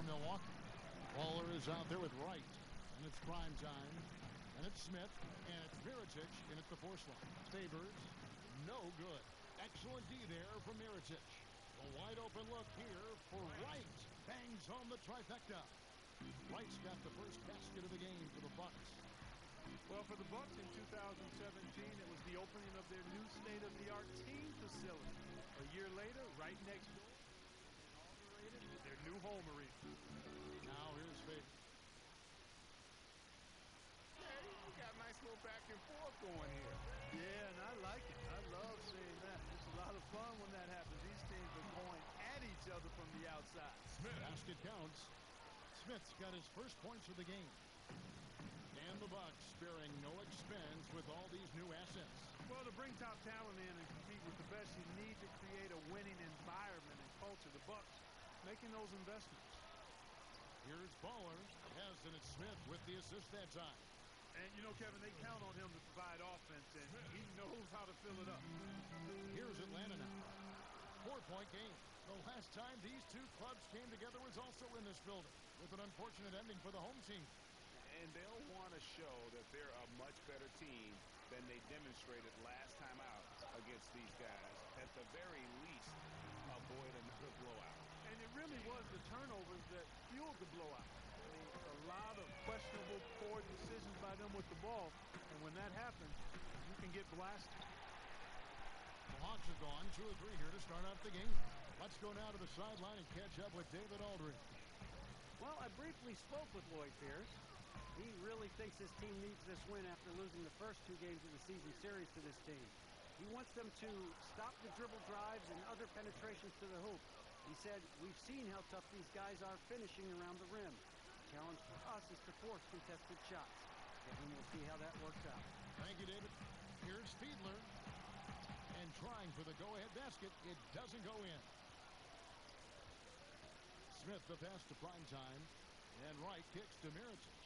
for Milwaukee. Waller is out there with Wright. And it's prime time. And it's Smith. And it's Mirotic in at the force line. Favors. No good. Excellent D there from Mirotic. A wide open look here for Wright. Bangs home the trifecta. Wright's got the first basket of the game for the Bucks. Well, for the Bucks in 2017, it was the opening of their new state-of-the-art team facility. A year later, right next door, inaugurated their new home arena. Now here's Favors. Hey, we got a nice little back and forth going here. Yeah, and I like it. I love seeing that. It's a lot of fun when that happens. These teams are going at each other from the outside. Smith. Basket counts. Smith's got his first points of the game. And the Bucks sparing no expense with all these new assets. Well, to bring top talent in and compete with the best, you need to create a winning environment and culture. The Bucks making those investments. Here's Baller. Yes, and it's Smith with the assist that time. And, you know, Kevin, they count on him to provide offense, and he knows how to fill it up. Here's Atlanta now. 4-point game. The last time these two clubs came together was also in this building, with an unfortunate ending for the home team. And they'll want to show that they're a much better team than they demonstrated last time out against these guys. At the very least, avoid another blowout. And it really was the turnovers that fueled the blowout. I mean, a lot of questionable, poor decisions by them with the ball. And when that happens, you can get blasted. The Hawks have gone 2 of 3 here to start off the game. Let's go now to the sideline and catch up with David Aldridge. Well, I briefly spoke with Lloyd Pierce. He really thinks his team needs this win after losing the first 2 games of the season series to this team. He wants them to stop the dribble drives and other penetrations to the hoop. He said, we've seen how tough these guys are finishing around the rim. The challenge for us is to force contested shots. And we'll see how that works out. Thank you, David. Here's Fiedler. And trying for the go-ahead basket. It doesn't go in. Smith the pass to Primetime. And Wright kicks to Mirotic.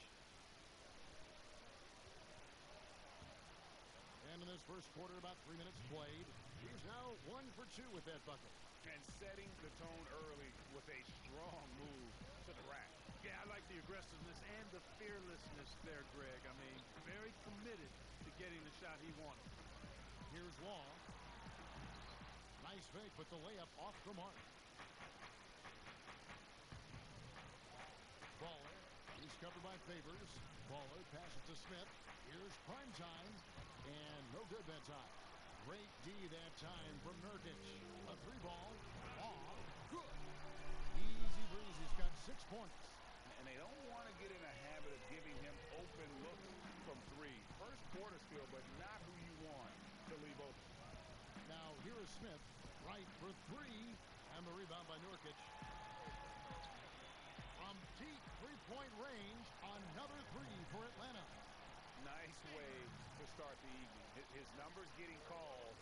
And in this first quarter, about 3 minutes played. He's now 1 for 2 with that bucket. And setting the tone early with a strong move to the rack. Yeah, I like the aggressiveness and the fearlessness there, Greg. I mean, very committed to getting the shot he wanted. Here's Law. Nice fake, but the layup off the mark. Baller. He's covered by Favors. Baller passes to Smith. Here's Primetime. And no good that time. Great D that time from Nurkic. A 3-ball. Off. Good. Easy breeze. He's got 6 points. And they don't want to get in a habit of giving him open looks from 3. First quarter still, but not who you want to leave open. Now here is Smith. Right for 3. And the rebound by Nurkic. From deep 3-point range. Another 3 for Atlanta. Nice way to start the evening. His numbers getting called,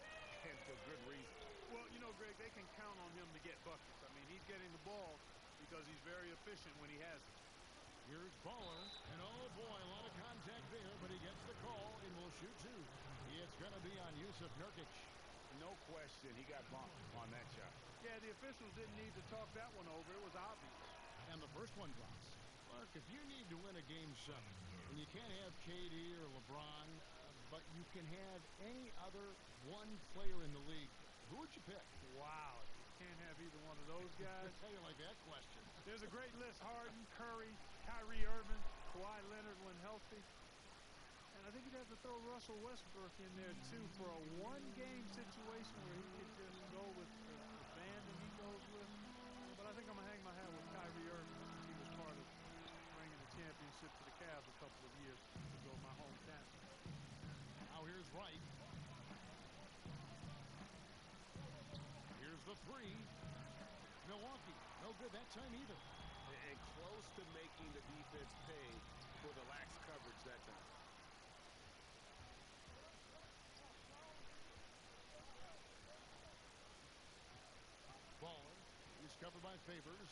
and for good reason. Well, you know, Greg, they can count on him to get buckets. I mean, he's getting the ball because he's very efficient when he has it. Here's Baller. And oh boy, a lot of contact there, but he gets the call and will shoot 2. It's going to be on Jusuf Nurkic. No question, he got bumped on that shot. Yeah, the officials didn't need to talk that one over. It was obvious. And the first one drops. Look, if you need to win a game 7, and you can't have KD or LeBron, but you can have any other one player in the league, who would you pick? Wow, you can't have either one of those guys. I tell you like that question. There's a great list. Harden, Curry, Kyrie Irving, Kawhi Leonard when healthy. And I think you'd have to throw Russell Westbrook in there, too, for a one-game situation where he could just go with the band that he goes with. But I think I'm going to hang my hat with Kyrie Irving. He was part of bringing the championship to the Cavs a couple of years ago, my hometown. Now here's Wright. Here's the 3. Milwaukee. No good that time either. And close to making the defense pay for the lax coverage that time. Baller. He's covered by Favors.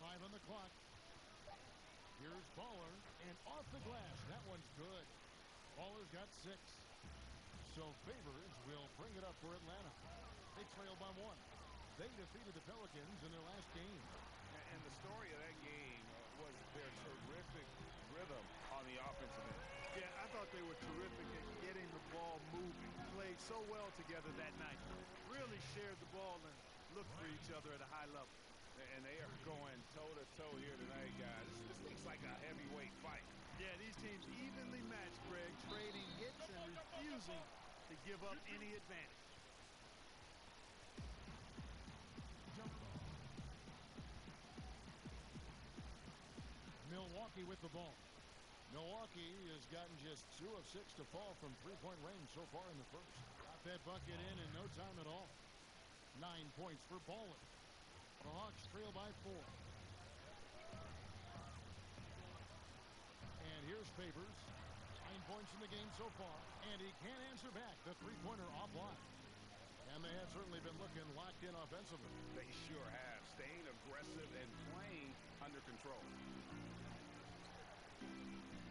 5 on the clock. Here's Baller. And off the glass. That one's good. Baller's got 6. So Favors will bring it up for Atlanta. They trail by 1. They defeated the Pelicans in their last game. And the story of that game was their terrific rhythm on the offensive end. Yeah, I thought they were terrific at getting the ball moving. Played so well together that night. Really shared the ball and looked for each other at a high level. And they are going toe-to-toe here tonight, guys. This looks like a heavyweight fight. Yeah, these teams evenly matched, Greg, trading hits and refusing to give up any advantage. Milwaukee with the ball. Milwaukee has gotten just 2 of 6 to fall from three-point range so far in the first. Got that bucket in no time at all. 9 points for Baller. The Hawks trail by 4. And here's Favors. 9 points in the game so far. And he can't answer back. The three-pointer offline. And they have certainly been looking locked in offensively. They sure have. Staying aggressive and playing under control.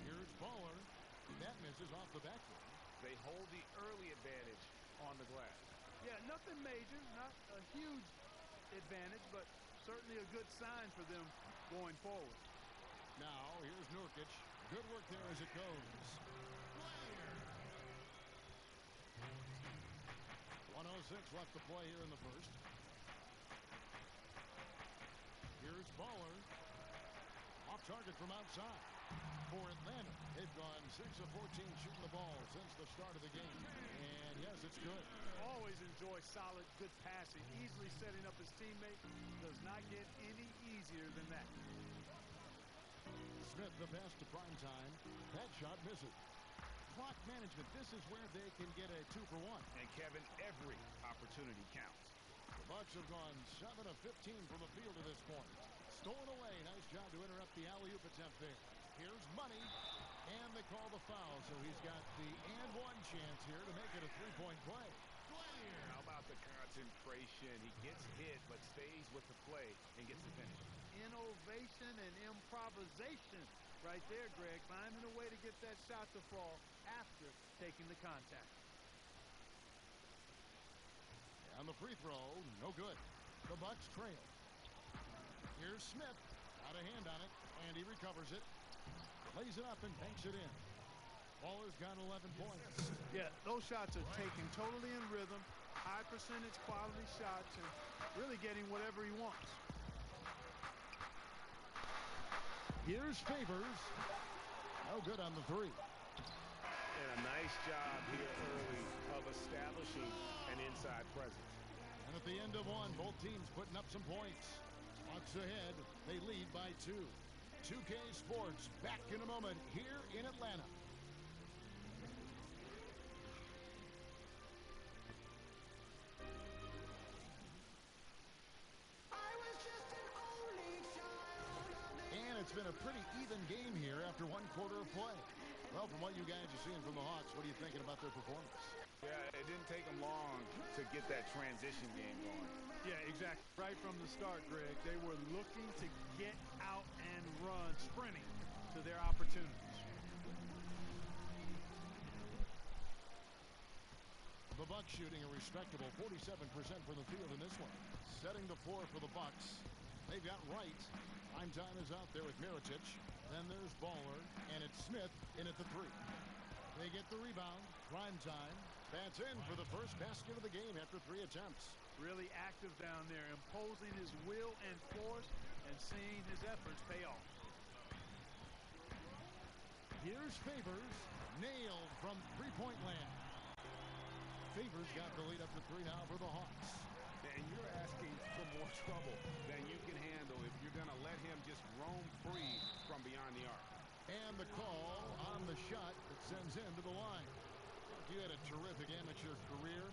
Here's Baller. That misses off the backboard. They hold the early advantage on the glass. Yeah, nothing major, not a huge advantage, but certainly a good sign for them going forward. Now, here's Nurkic. Good work there as it goes. 1:06 left to play here in the first. Here's Baller. Off target from outside. For Atlanta, they've gone 6 of 14 shooting the ball since the start of the game. And yes, it's good. Always enjoy solid, good passing. Easily setting up his teammate. Does not get any easier than that. Smith, the pass to Primetime. That shot misses. Clock management. This is where they can get a 2 for 1. And Kevin, every opportunity counts. The Bucks have gone 7 of 15 from the field to this point. Stolen away. Nice job to interrupt the alley-oop attempt there. Here's Money. And they call the foul. So he's got the and one chance here to make it a three-point play. How about the concentration? He gets hit but stays with the play and gets the finish. Innovation and improvisation right there, Greg. Finding a way to get that shot to fall after taking the contact. And the free throw, no good. The Bucks trail. Here's Smith. Got a hand on it, and he recovers it. Lays it up and banks it in. Baller's got 11 points. Yeah, those shots are taken totally in rhythm. High percentage quality shots and really getting whatever he wants. Here's Favors. No good on the three. And a nice job here early of establishing an inside presence. And at the end of one, both teams putting up some points. Bucks ahead. They lead by 2. 2K Sports back in a moment here in Atlanta. And it's been a pretty even game here after one quarter of play. Well, from what you guys are seeing from the Hawks, what are you thinking about their performance? Yeah, it didn't take them long to get that transition game going. Yeah, exactly. Right from the start, Greg, they were looking to get out and run, sprinting to their opportunities. The Bucks shooting a respectable 47% from the field in this one. Setting the floor for the Bucks. They've got Wright. Primetime is out there with Mirotic. Then there's Baller, and it's Smith in at the 3. They get the rebound. Primetime. Bats in for the first basket of the game after 3 attempts. Really active down there, imposing his will and force and seeing his efforts pay off. Here's Favors. Nailed from three-point land. Favors got the lead up to 3 now for the Hawks. And you're asking for more trouble than you can handle if you're going to let him just roam free from beyond the arc. And the call on the shot that sends him to the line. You had a terrific amateur career.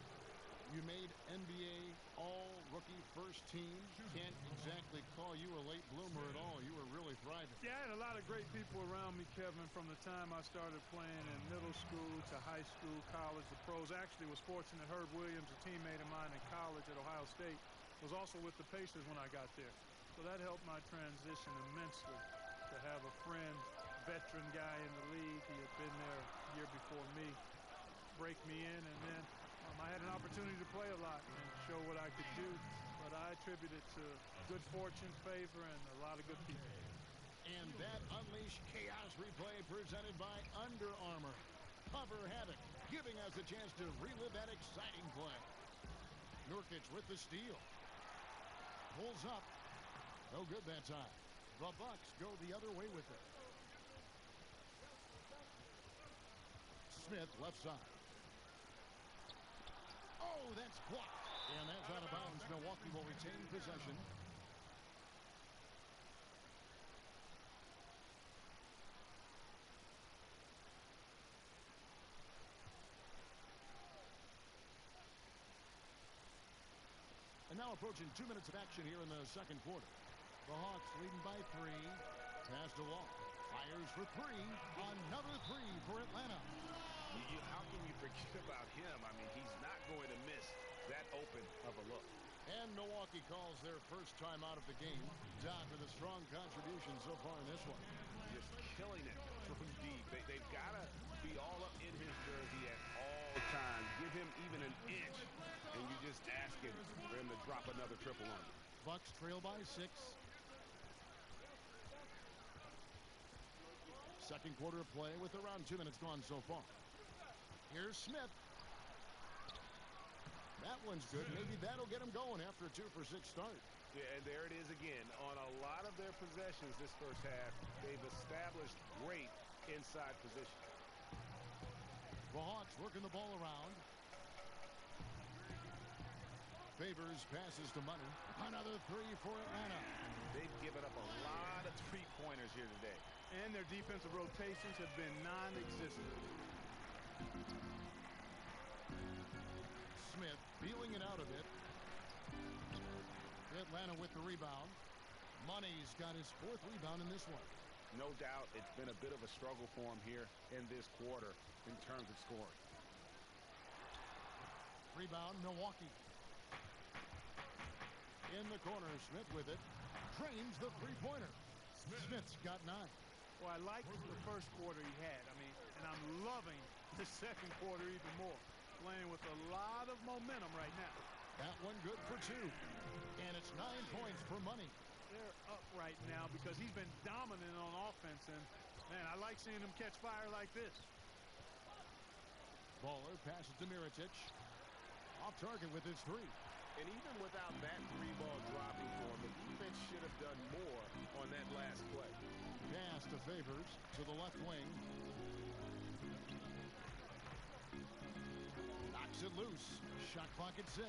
You made NBA all-rookie first team. Can't exactly call you a late bloomer at all. You were really thriving. Yeah, I had a lot of great people around me, Kevin, from the time I started playing in middle school to high school, college, the pros. Actually was fortunate Herb Williams, a teammate of mine in college at Ohio State, was also with the Pacers when I got there. So that helped my transition immensely to have a friend, veteran guy in the league. He had been there a year before me, break me in, and then I had an opportunity to play a lot and show what I could do. But I attribute it to good fortune, favor, and a lot of good people. And that Unleash Chaos replay presented by Under Armour. Hover Havoc, giving us a chance to relive that exciting play. Nurkic with the steal. Pulls up. No good that time. The Bucks go the other way with it. Smith left side. Oh, that's blocked. And that's out of bounds. Milwaukee will retain possession. And now approaching 2 minutes of action here in the second quarter. The Hawks leading by 3. Pass to Wall. Fires for 3. Another 3 for Atlanta. How can you forget about him? I mean, he's not going to miss that open of a look. And Milwaukee calls their first time out of the game. Doc with a strong contribution so far in this one. Just killing it from deep. They've got to be all up in his jersey at all times. Give him even an inch, and you're just asking for him to drop another triple on you. Bucks trail by 6. Second quarter of play with around 2 minutes gone so far. Here's Smith. That one's good. Maybe that'll get him going after a 2-for-6 start. Yeah, and there it is again. On a lot of their possessions this first half, they've established great inside position. The Hawks working the ball around. Favors passes to Money. Another 3 for Atlanta. They've given up a lot of three-pointers here today. And their defensive rotations have been non-existent. Smith feeling it out a bit. Atlanta with the rebound. Money's got his 4th rebound in this one. No doubt it's been a bit of a struggle for him here in this quarter in terms of scoring. Rebound, Milwaukee. In the corner, Smith with it. Drains the three-pointer. Smith's got 9. Well, I liked the first quarter he had. I mean, and I'm loving the second quarter even more. Playing with a lot of momentum right now. That one good for 2. And it's 9 points for Money. They're up right now because he's been dominant on offense. And, man, I like seeing him catch fire like this. Baller passes to Mirotic. Off target with his 3. And even without that 3-ball dropping for him, the defense should have done more on that last play. Pass to Favors to the left wing. Knocks it loose. Shot clock at 6.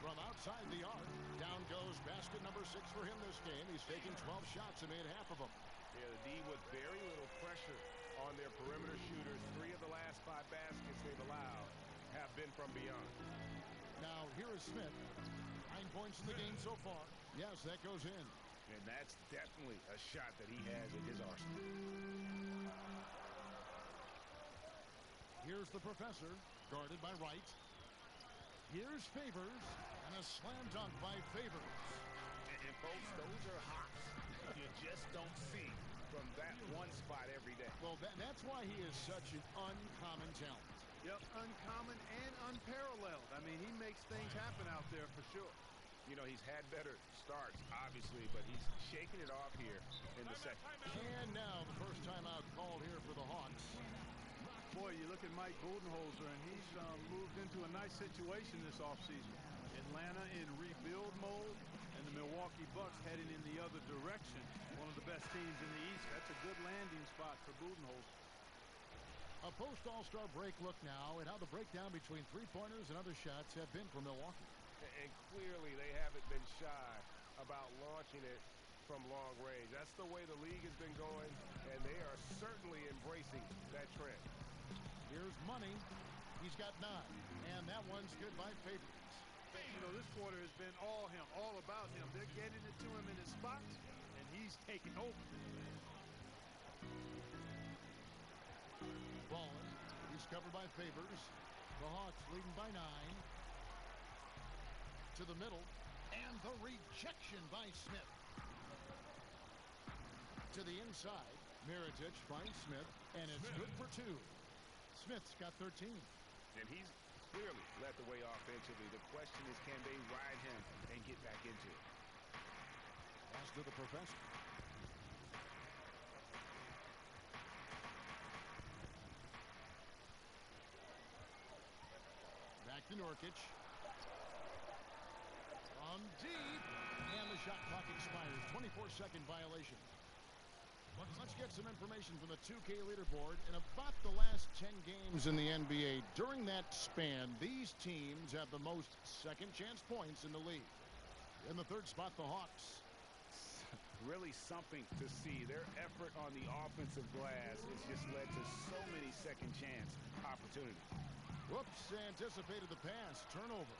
From outside the arc, down goes basket number 6 for him this game. He's taken 12 shots and made half of them. Yeah, the D with very little pressure on their perimeter shooters. 3 of the last 5 baskets they've allowed have been from beyond. Now here is Smith. 9 points in the game so far. Yes, that goes in. And that's definitely a shot that he has in his arsenal. Here's the Professor, guarded by Wright. Here's Favors, and a slam dunk by Favors. And folks, those are hops you just don't see from that one spot every day. Well, that's why he is such an uncommon talent. Yep, uncommon and unparalleled. I mean, he makes things happen out there for sure. You know, he's had better starts, obviously, but he's shaking it off here in the second. And now the first timeout called here for the Hawks. Boy, you look at Mike Budenholzer, and he's moved into a nice situation this offseason. Atlanta in rebuild mode, and the Milwaukee Bucks heading in the other direction. One of the best teams in the East. That's a good landing spot for Budenholzer. A post-All-Star break look now at how the breakdown between three-pointers and other shots have been for Milwaukee. And clearly they haven't been shy about launching it from long range. That's the way the league has been going, and they are certainly embracing that trend. Here's Money. He's got 9, and that one's good by Favors. You know, this quarter has been all him, all about him. They're getting it to him in his spots, and he's taking over. Baller. He's covered by Favors. The Hawks leading by 9. To the middle, and the rejection by Smith. To the inside, Mirotic finds Smith, and it's good for 2. Smith's got 13. And he's clearly led the way offensively. The question is, can they ride him and get back into it? Pass to the professor. Back to Nurkic. From deep. And the shot clock expires. 24-second violation. Let's get some information from the 2K leaderboard. In about the last 10 games in the NBA, during that span, these teams have the most second chance points in the league. In the third spot, the Hawks. Really something to see. Their effort on the offensive glass has just led to so many second chance opportunities. Whoops, anticipated the pass. Turnover.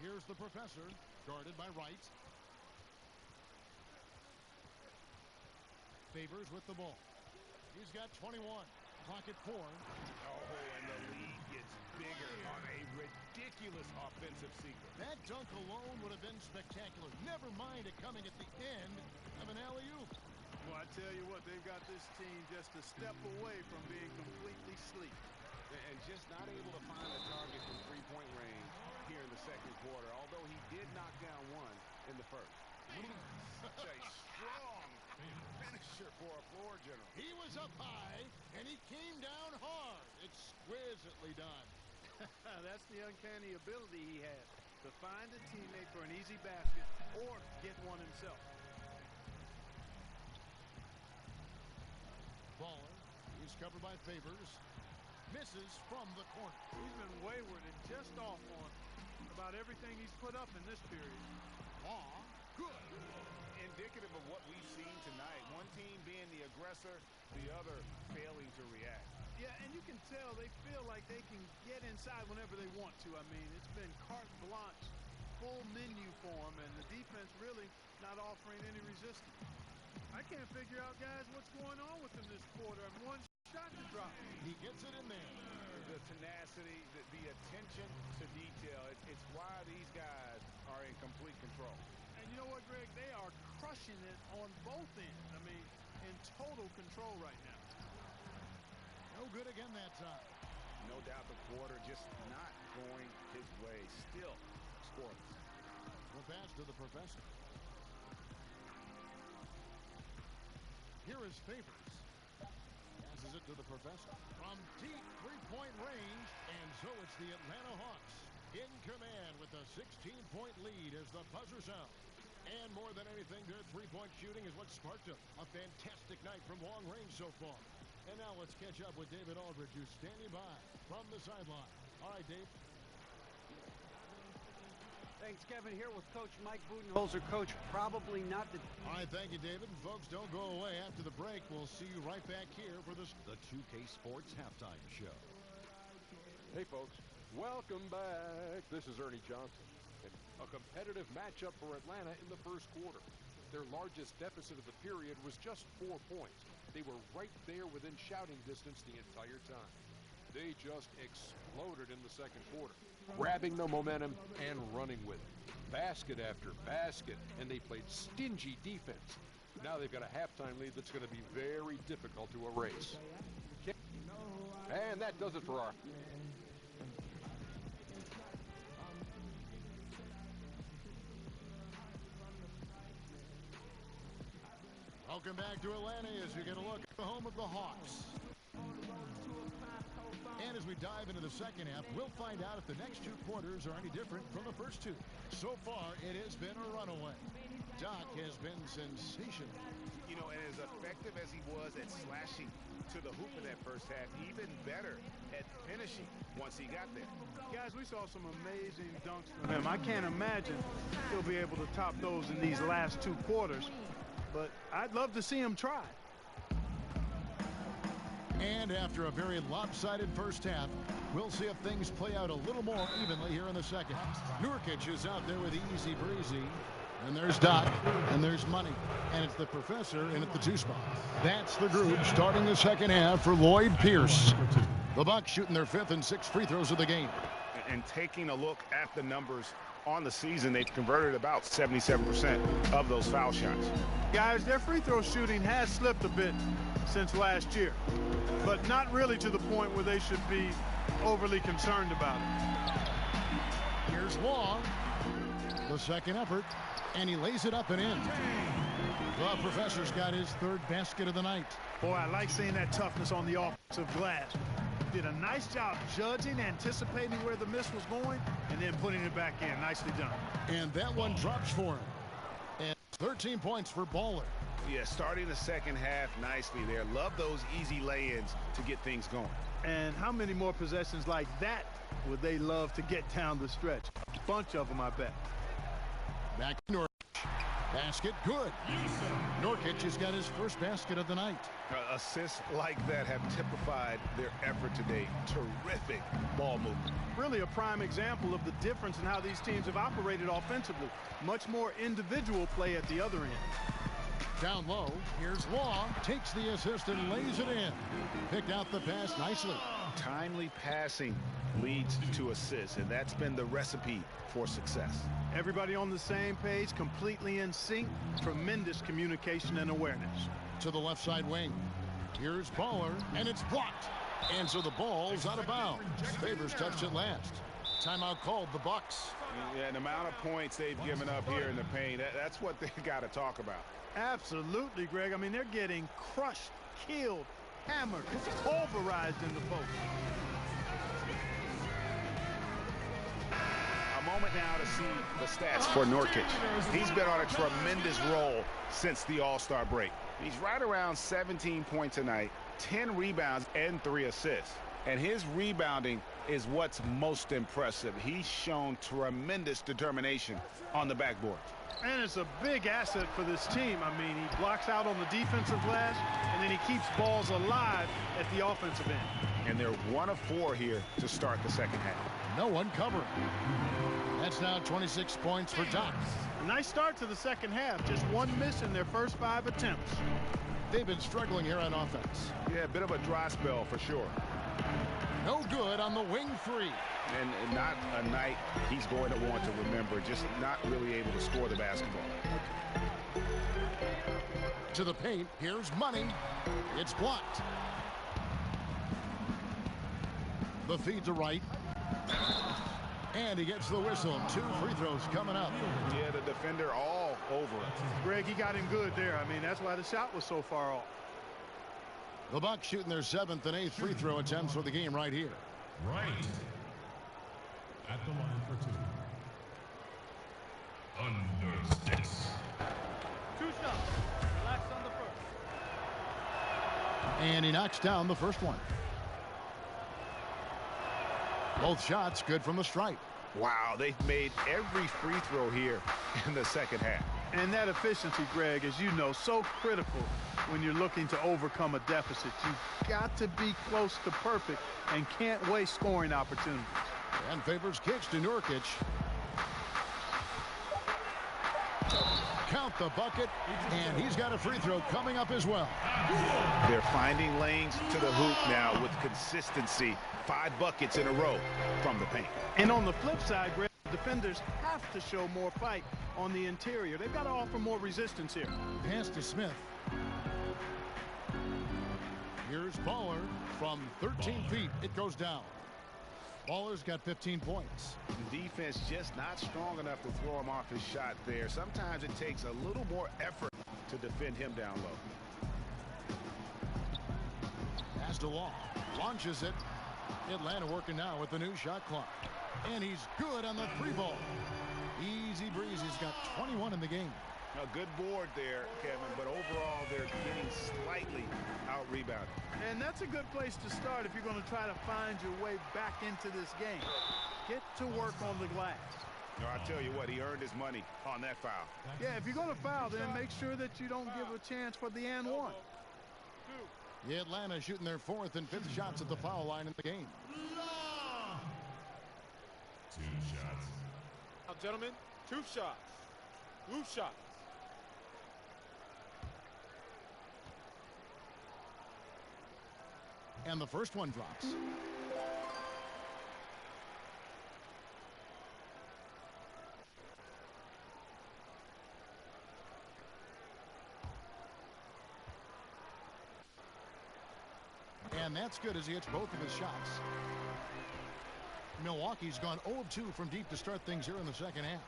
Here's the professor, guarded by Wright. Favors with the ball. He's got 21. Clock at 4. Oh, and the lead gets bigger on a ridiculous offensive sequence. That dunk alone would have been spectacular. Never mind it coming at the end of an alley-oop. Well, I tell you what, they've got this team just a step away from being completely sleep. And just not able to find a target from three-point range here in the second quarter, although he did knock down one in the first. Such a strong finisher for a floor general. He was up high, and he came down hard. Exquisitely done. That's the uncanny ability he has, to find a teammate for an easy basket or get one himself. Baller. He's covered by Favors. Misses from the corner. He's been wayward and just off on about everything he's put up in this period. Law. Good. Indicative of what we've seen tonight. One team being the aggressor, the other failing to react. Yeah, and you can tell they feel like they can get inside whenever they want to. I mean, it's been carte blanche, full menu for them, and the defense really not offering any resistance. I can't figure out, guys, what's going on with them this quarter. And one shot to drop. He gets it in there. The tenacity, the attention to detail, it's why these guys are in complete control. And you know what, Greg? They are crushing it on both ends. I mean, in total control right now. No good again that time. No doubt the quarter just not going his way. Still scoreless. The pass to the professor. Here is Favors. Passes it to the professor. From deep three-point range, and so it's the Atlanta Hawks in command with a 16-point lead as the buzzer sounds. And more than anything, their three-point shooting is what sparked them. A fantastic night from long range so far. And now let's catch up with David Aldridge, who's standing by from the sideline. All right, Dave. Thanks, Kevin. Here with Coach Mike Budenholzer. Coach, probably not the... All right, thank you, David. And folks, don't go away. After the break, we'll see you right back here for the 2K Sports Halftime Show. Hey, folks. Welcome back. This is Ernie Johnson. And a competitive matchup for Atlanta in the first quarter. Their largest deficit of the period was just 4 points. They were right there within shouting distance the entire time. They just exploded in the second quarter, grabbing the momentum and running with it. Basket after basket, and they played stingy defense. Now they've got a halftime lead that's going to be very difficult to erase. And that does it for our... Welcome back to Atlanta as we get a look at the home of the Hawks. And as we dive into the second half, we'll find out if the next 2 quarters are any different from the first 2. So far, it has been a runaway. Doc has been sensational. You know, and as effective as he was at slashing to the hoop in that first half, even better at finishing once he got there. Guys, we saw some amazing dunks from him. I can't imagine he'll be able to top those in these last 2 quarters. But I'd love to see him try. And after a very lopsided first half, we'll see if things play out a little more evenly here in the second. Nurkic is out there with easy breezy. And there's Doc, and there's Money. And it's the professor in at the 2 spot. That's the group starting the second half for Lloyd Pierce. The Bucks shooting their 5th and 6th free throws of the game. And taking a look at the numbers on the season, they've converted about 77% of those foul shots. Guys, their free throw shooting has slipped a bit since last year, but not really to the point where they should be overly concerned about it. Here's Long. The second effort, and he lays it up and in. The professor's got his third basket of the night. Boy, I like seeing that toughness on the offensive glass. Did a nice job judging, anticipating where the miss was going, and then putting it back in. Nicely done. And that one drops for him. And 13 points for Baller. Yeah, starting the second half nicely there. Love those easy lay-ins to get things going. And how many more possessions like that would they love to get down the stretch? A bunch of them, I bet. Back to Nurkic. Basket good. Nurkic has got his first basket of the night. Assists like that have typified their effort today. Terrific ball movement. Really a prime example of the difference in how these teams have operated offensively. Much more individual play at the other end. Down low, here's Long, takes the assist and lays it in. Picked out the pass nicely. Timely passing leads to assists, and that's been the recipe for success. Everybody on the same page, completely in sync. Tremendous communication and awareness. To the left side wing. Here's Baller, and it's blocked. And so the ball's out of bounds. Favors touched it last. Timeout called, the Bucks. Yeah, and the amount of points they've given up here in the paint, that's what they got to talk about. Absolutely, Greg. I mean, they're getting crushed, killed, hammered, pulverized in the post. A moment now to see the stats for Nurkic. He's been on a tremendous roll since the All-Star break. He's right around 17 points a night, 10 rebounds, and 3 assists. And his rebounding is what's most impressive. He's shown tremendous determination on the backboard. And it's a big asset for this team. I mean, he blocks out on the defensive glass, and then he keeps balls alive at the offensive end. And they're 1 of 4 here to start the second half. No one covering. That's now 26 points for Doc. A nice start to the second half. Just 1 miss in their first 5 attempts. They've been struggling here on offense. Yeah, a bit of a dry spell for sure. No good on the wing 3. And not a night he's going to want to remember, just not really able to score the basketball. To the paint, here's Money. It's blocked. The feed to right. And he gets the whistle. 2 free throws coming up. Yeah, the defender all over it. Greg, he got him good there. I mean, that's why the shot was so far off. The Bucks shooting their 7th and 8th free throw attempts for the game right here. Right at the line for 2. Under 6. 2 shots. Relax on the first. And he knocks down the first one. Both shots good from the stripe. Wow, they've made every free throw here in the second half. And that efficiency, Greg, as you know, so critical when you're looking to overcome a deficit. You've got to be close to perfect and can't waste scoring opportunities. And Favors kicks to Nurkic. Count the bucket, and he's got a free throw coming up as well. They're finding lanes to the hoop now with consistency. 5 buckets in a row from the paint. And on the flip side, Greg, defenders have to show more fight on the interior. They've got to offer more resistance here. Pass to Smith. Here's Baller from 13 feet. It goes down. Baller's got 15 points. The defense just not strong enough to throw him off his shot there. Sometimes it takes a little more effort to defend him down low. Pass to Long. Launches it. Atlanta working now with the new shot clock. And he's good on the 3-ball. Easy breeze. He's got 21 in the game. A good board there, Kevin, but overall they're getting slightly out-rebounded. And that's a good place to start if you're going to try to find your way back into this game. Get to work on the glass. No, I tell you what, he earned his money on that foul. Yeah, if you're going to foul, then make sure that you don't give a chance for the and one. Yeah, Atlanta shooting their 4th and 5th shots at the foul line in the game. 2 shots. Now, gentlemen, 2 shots. Blue shots. And the first one drops. And that's good as he hits both of his shots. Milwaukee's gone 0 of 2 from deep to start things here in the second half.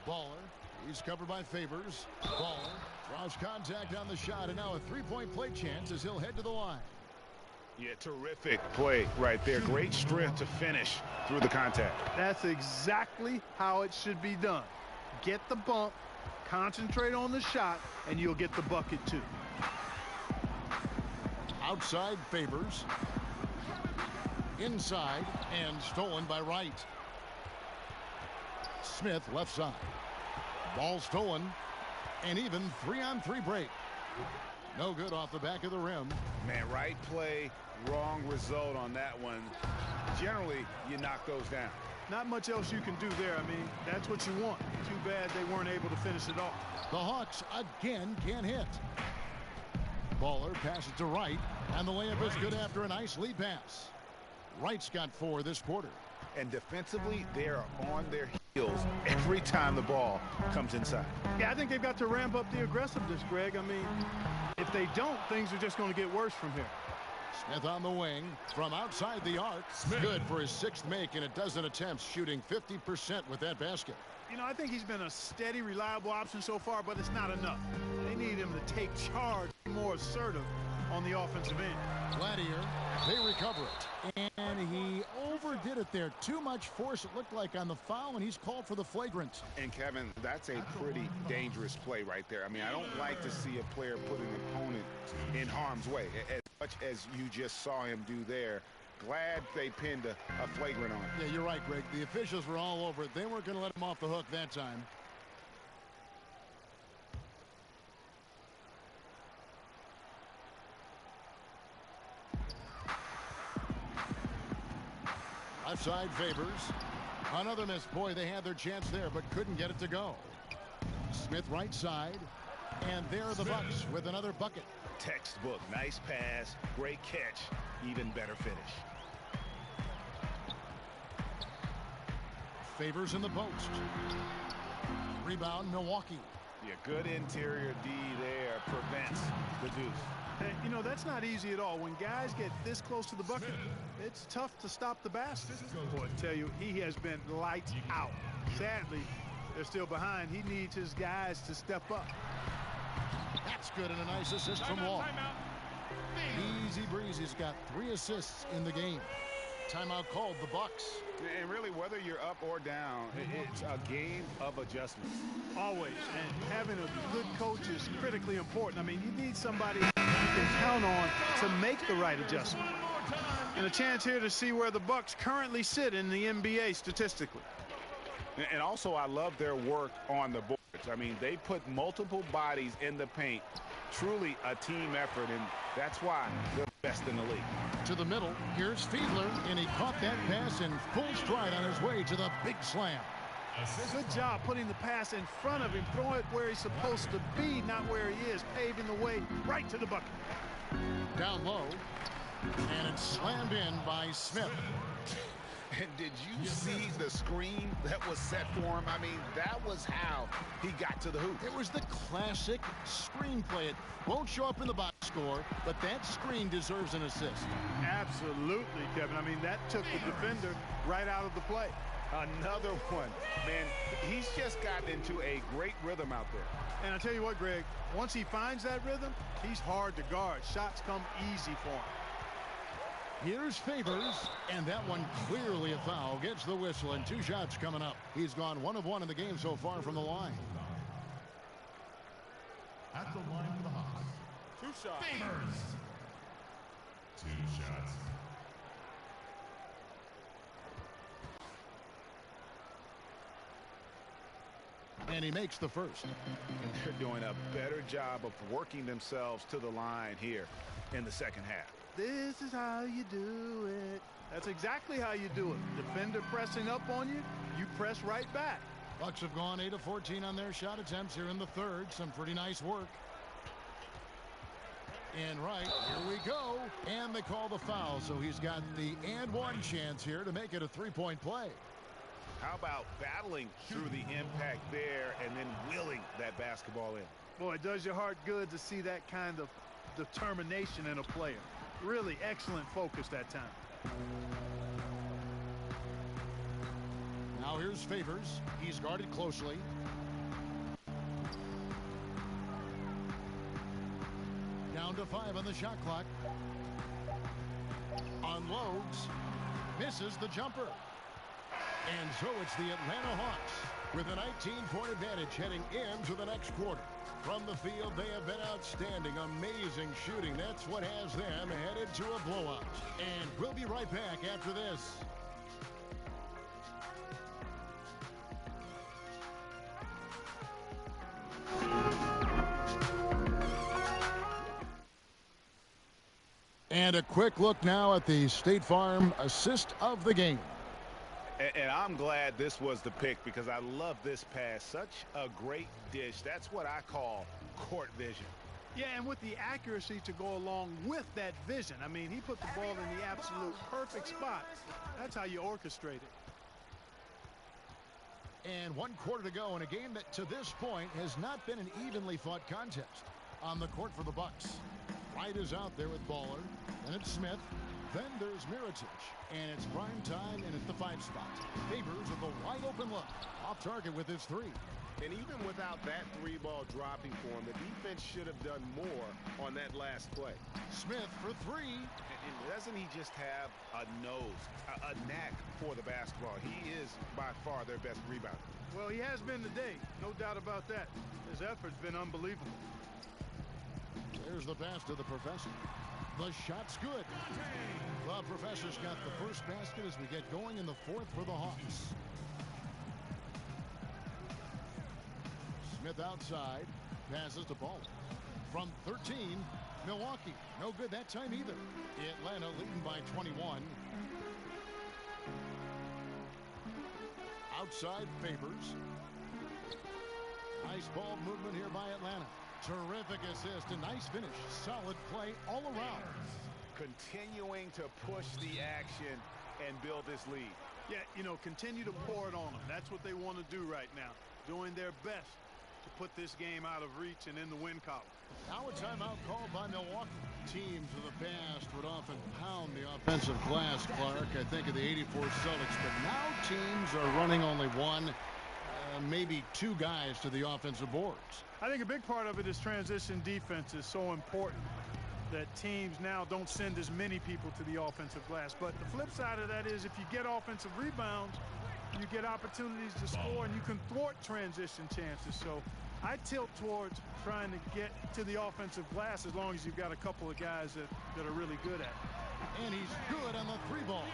Baller. He's covered by Favors. Baller draws contact on the shot, and now a three-point play chance as he'll head to the line. Yeah, terrific play right there. Great strength to finish through the contact. That's exactly how it should be done. Get the bump, concentrate on the shot, and you'll get the bucket too. Outside Favors. Inside and stolen by Wright. Smith left side. Ball stolen. And even 3-on-3 break. No good off the back of the rim. Man, right play, wrong result on that one. Generally, you knock those down. Not much else you can do there. I mean, that's what you want. Too bad they weren't able to finish it off. The Hawks again can't hit. Baller passes to Wright, and the layup is good after a nice lead pass. Wright's got 4 this quarter. And defensively, they are on their heels every time the ball comes inside. Yeah, I think they've got to ramp up the aggressiveness, Greg. I mean, if they don't, things are just going to get worse from here. Smith on the wing from outside the arc. Good for his 6th make in a dozen attempts, shooting 50% with that basket. You know, I think he's been a steady, reliable option so far, but it's not enough. They need him to take charge, more assertive on the offensive end. Gladier, they recover it. And he overdid it there. Too much force, it looked like, on the foul, and he's called for the flagrant. And, Kevin, that's a pretty dangerous play right there. I mean, I don't like to see a player put an opponent in harm's way, as much as you just saw him do there. Glad they pinned a flagrant on him. Yeah, you're right, Greg. The officials were all over it. They weren't going to let him off the hook that time. Left side Favors. Another miss. Boy, they had their chance there, but couldn't get it to go. Smith right side. And there are the Bucks with another bucket. Textbook. Nice pass. Great catch. Even better finish. Favors in the post. Rebound, Milwaukee. Yeah, good interior D there. Prevents the deuce. Hey, you know, that's not easy at all. When guys get this close to the bucket, it's tough to stop the basket. Boy, I tell you, he has been lights out. Sadly, they're still behind. He needs his guys to step up. That's good, and a nice assist from Wall. Easy breezy. He's got 3 assists in the game. Timeout called, the Bucks. And really, whether you're up or down, it's a game of adjustments. Always. And having a good coach is critically important. I mean, you need somebody you can count on to make the right adjustment. And a chance here to see where the Bucks currently sit in the NBA statistically. And also, I love their work on the boards. I mean, they put multiple bodies in the paint. Truly a team effort, and that's why they're best in the league. To the middle, here's Fiedler, and he caught that pass in full stride on his way to the big slam. Good job putting the pass in front of him, throwing it where he's supposed to be, not where he is, paving the way right to the bucket. Down low, and it's slammed in by Smith. And did you see the screen that was set for him? I mean, that was how he got to the hoop. It was the classic screenplay. It won't show up in the box score, but that screen deserves an assist. Absolutely, Kevin. I mean, that took the defender right out of the play. Another one. Man, he's just gotten into a great rhythm out there. And I tell you what, Greg, once he finds that rhythm, he's hard to guard. Shots come easy for him. Here's Favors, and that one clearly a foul. Gets the whistle, and 2 shots coming up. He's gone 1 of 1 in the game so far from the line. At the line for the Hawks. 2 shots. Favors. 2 shots. And he makes the first. And they're doing a better job of working themselves to the line here in the second half. This is how you do it. That's exactly how you do it. Defender pressing up on you, you press right back. Bucks have gone 8 of 14 on their shot attempts here in the third. Some pretty nice work. And right, here we go. And they call the foul, so he's got the and one chance here to make it a 3-point play. How about battling through the impact there and then wheeling that basketball in? Boy, it does your heart good to see that kind of determination in a player. Really excellent focus that time. Now here's Favors. He's guarded closely. Down to 5 on the shot clock. Unloads. Misses the jumper. And so it's the Atlanta Hawks with a 19-point advantage heading into the next quarter. From the field, they have been outstanding. Amazing shooting. That's what has them headed to a blowout. And we'll be right back after this. And a quick look now at the State Farm assist of the game. And I'm glad this was the pick because I love this pass. Such a great dish. That's what I call court vision. Yeah, and with the accuracy to go along with that vision. I mean, he put the ball in the absolute perfect spot. That's how you orchestrate it. And 1 quarter to go in a game that to this point has not been an evenly fought contest. On the court for the Bucks. White is out there with Baller. Then it's Smith. Then there's Mirotic. And it's prime time and at the 5 spot. Favors with a wide open look. Off target with his 3. And even without that 3-ball dropping for him, the defense should have done more on that last play. Smith for 3. And doesn't he just have a nose, a knack for the basketball? He is by far their best rebounder. Well, he has been today. No doubt about that. His effort's been unbelievable. There's the pass to the Professor. The shot's good. The Professor's got the first basket as we get going in the 4th for the Hawks. Smith outside. Passes to Ball. From 13, Milwaukee. No good that time either. Atlanta leading by 21. Outside Favors. Nice ball movement here by Atlanta. Terrific assist, a nice finish. Solid play all around. Continuing to push the action and build this lead. Yeah, you know, continue to pour it on them. That's what they want to do right now. Doing their best to put this game out of reach and in the win column. Now a timeout called by Milwaukee. Teams of the past would often pound the offensive glass, Clark. I think of the '84 Celtics, but now teams are running only one, maybe 2 guys to the offensive boards. I think a big part of it is transition defense is so important that teams now don't send as many people to the offensive glass. But the flip side of that is if you get offensive rebounds, you get opportunities to score and you can thwart transition chances. So I tilt towards trying to get to the offensive glass as long as you've got a couple of guys that are really good at it. And he's good on the 3-ball.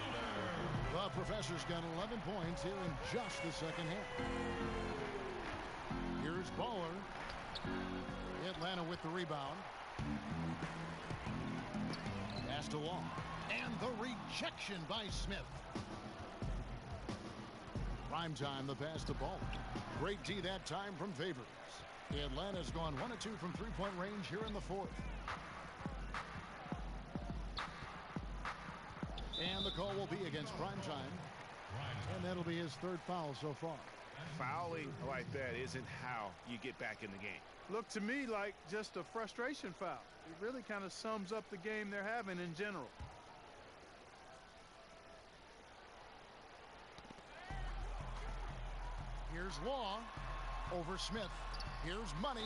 The Professor's got 11 points here in just the second half. Here's Baller. Atlanta with the rebound. Pass to Long. And the rejection by Smith. Prime time, the pass to Baller. Great D that time from Favors. Atlanta's gone 1 of 2 from 3-point range here in the 4th. And the call will be against Prime time. And that'll be his 3rd foul so far. Fouling like that isn't how you get back in the game. Looked to me like just a frustration foul. It really kind of sums up the game they're having in general. Here's Law over Smith. Here's Money.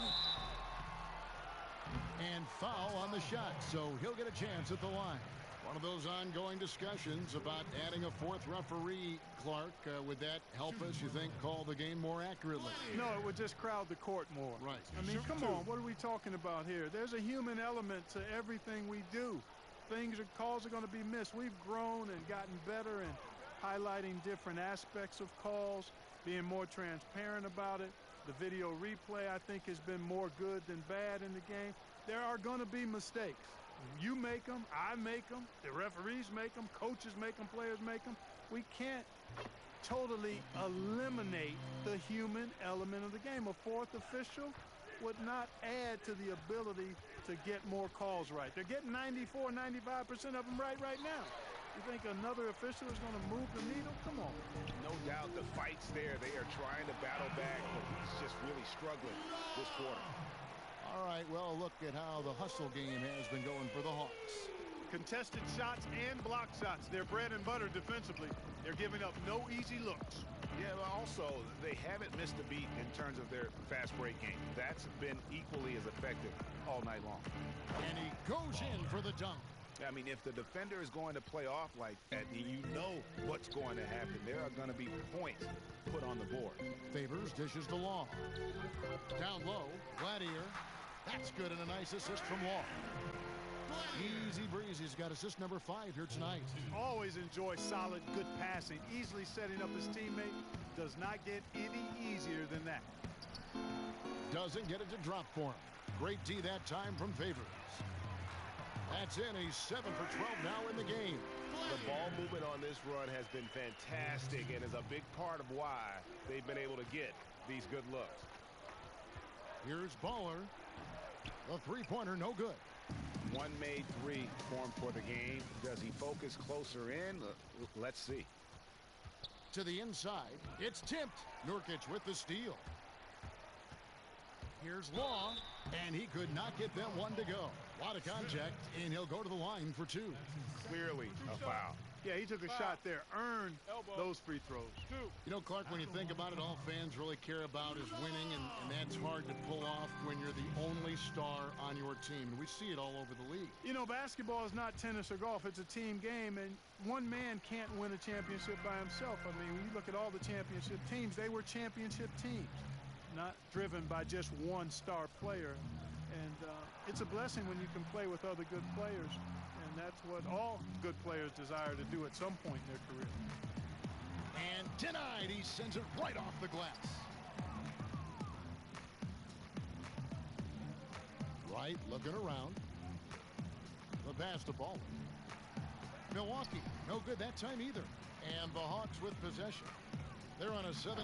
And foul on the shot, so he'll get a chance at the line. One of those ongoing discussions about adding a 4th referee, Clark. Would that help us, you think, call the game more accurately? No, it would just crowd the court more. Right. I mean, come on, what are we talking about here? There's a human element to everything we do. Calls are going to be missed. We've grown and gotten better in highlighting different aspects of calls, being more transparent about it. The video replay, I think, has been more good than bad in the game. There are going to be mistakes. You make them, I make them, the referees make them, coaches make them, players make them. We can't totally eliminate the human element of the game. A 4th official would not add to the ability to get more calls right. They're getting 94, 95% of them right now. You think another official is going to move the needle? Come on. No doubt the fight's there. They are trying to battle back, but he's just really struggling this quarter. All right, well, look at how the hustle game has been going for the Hawks. Contested shots and block shots. They're bread and butter defensively. They're giving up no easy looks. Yeah, but also, they haven't missed a beat in terms of their fast break game. That's been equally as effective all night long. And he goes in for the dunk. I mean, if the defender is going to play off like that, you know what's going to happen. There are going to be points put on the board. Favors dishes to Law. Down low, Gladier. That's good, and a nice assist from Law. Easy breezy's got assist number 5 here tonight. Always enjoy solid, good passing. Easily setting up his teammate. Does not get any easier than that. Doesn't get it to drop for him. Great D that time from Favors. That's in. He's 7 for 12 now in the game. The ball movement on this run has been fantastic and is a big part of why they've been able to get these good looks. Here's Baller. The three-pointer, no good. One made three formed for the game. Does he focus closer in? Let's see. To the inside. It's tipped. Nurkic with the steal. Here's Law, and he could not get them one to go. A lot of contact, and he'll go to the line for 2. Clearly a foul. Yeah, he took a shot there, earned those free throws. You know, Clark, when you think about it, all fans really care about is winning, and that's hard to pull off when you're the only star on your team. We see it all over the league. You know, basketball is not tennis or golf. It's a team game, and one man can't win a championship by himself. I mean, when you look at all the championship teams, they were championship teams, not driven by just one star player. And it's a blessing when you can play with other good players. And that's what all good players desire to do at some point in their career. And denied. He sends it right off the glass. Right, looking around. The pass to Ball. Milwaukee, no good that time either. And the Hawks with possession. They're on a 17-4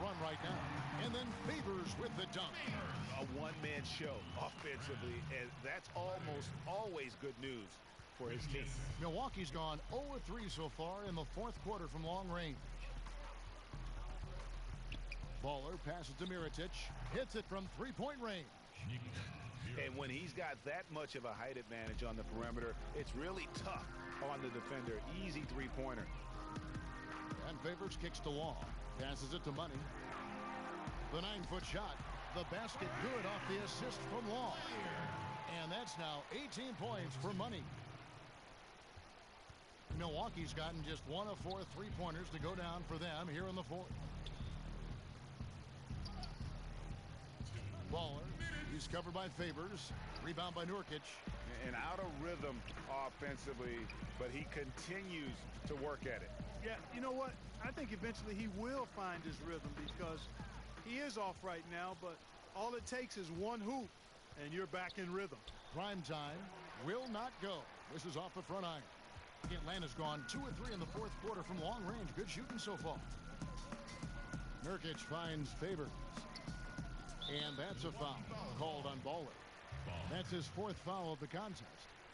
run right now. And then Favors with the dunk. A one-man show offensively, and that's almost always good news for his team. Milwaukee's gone 0-3 so far in the fourth quarter from long range. Baller passes to Mirotic. Hits it from three-point range. And when he's got that much of a height advantage on the perimeter, it's really tough on the defender. Easy three-pointer. And Favors kicks to Law. Passes it to Money. The 9-foot shot. The basket good off the assist from Law. And that's now 18 points for Money. Milwaukee's gotten just 1 of 4 three-pointers to go down for them here in the fourth. Baller. He's covered by Favors. Rebound by Nurkic. And out of rhythm offensively, but he continues to work at it. Yeah, you know what? I think eventually he will find his rhythm because he is off right now, but all it takes is one hoop, and you're back in rhythm. Prime time will not go. This is off the front iron. Atlanta's gone 2 of 3 in the fourth quarter from long range. Good shooting so far. Nurkic finds Favors. And that's a foul called on Baller. That's his 4th foul of the contest.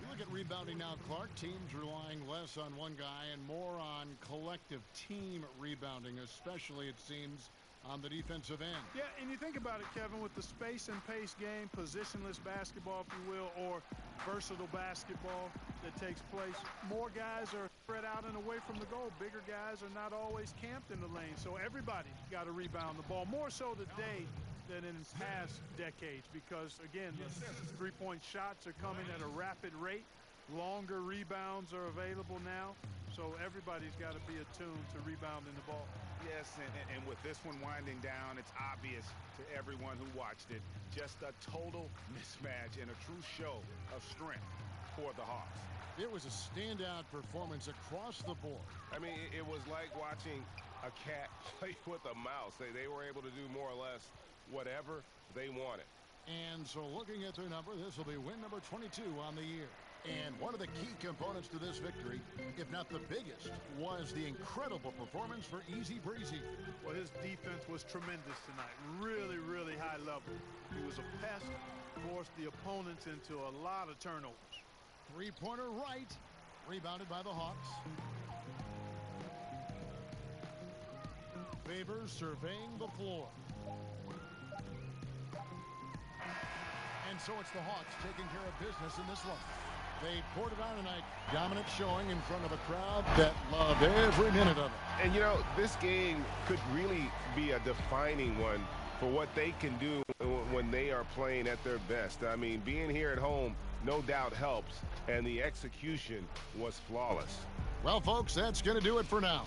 You look at rebounding now, Clark. Teams relying less on one guy and more on collective team rebounding, especially, it seems, on the defensive end. Yeah, and you think about it, Kevin, with the space and pace game, positionless basketball, if you will, or versatile basketball that takes place, more guys are spread out and away from the goal. Bigger guys are not always camped in the lane, so everybody's got to rebound the ball, more so today than in past decades because, again, the three-point shots are coming at a rapid rate. Longer rebounds are available now, so everybody's got to be attuned to rebounding the ball. Yes, and with this one winding down, it's obvious to everyone who watched it, just a total mismatch and a true show of strength for the Hawks. It was a standout performance across the board. I mean, it was like watching a cat play with a mouse. They were able to do more or less whatever they wanted. And so looking at their number, this will be win number 22 on the year. And one of the key components to this victory, if not the biggest, was the incredible performance for Easy Breezy. Well, his defense was tremendous tonight. Really, really high level. He was a pest, forced the opponents into a lot of turnovers. Three-pointer right, rebounded by the Hawks. Favors surveying the floor. so it's the Hawks taking care of business in this one. They poured it on tonight. Dominant showing in front of a crowd that loved every minute of it. And, you know, this game could really be a defining one for what they can do when they are playing at their best. I mean, being here at home no doubt helps, and the execution was flawless. Well, folks, that's going to do it for now.